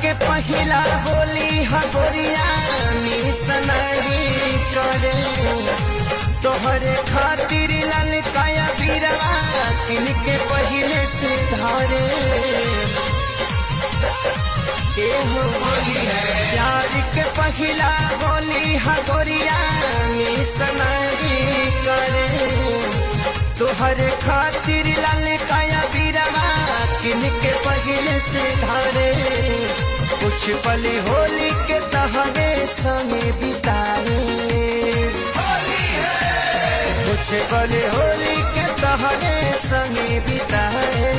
के पहिला होली हगोरिया मिसनरी करे तोहरे खातिर ललकाया बीरवा किन के पहले से धारे होली है प्यार के पहिला होली हगोरिया मिसनरी करे तोहरे खातिर ललकाया बीरवा किन के पहले से धारे कुछ पल होली के तहरे संगे बिताए कुछ पल होली के तहरे संगे बिताए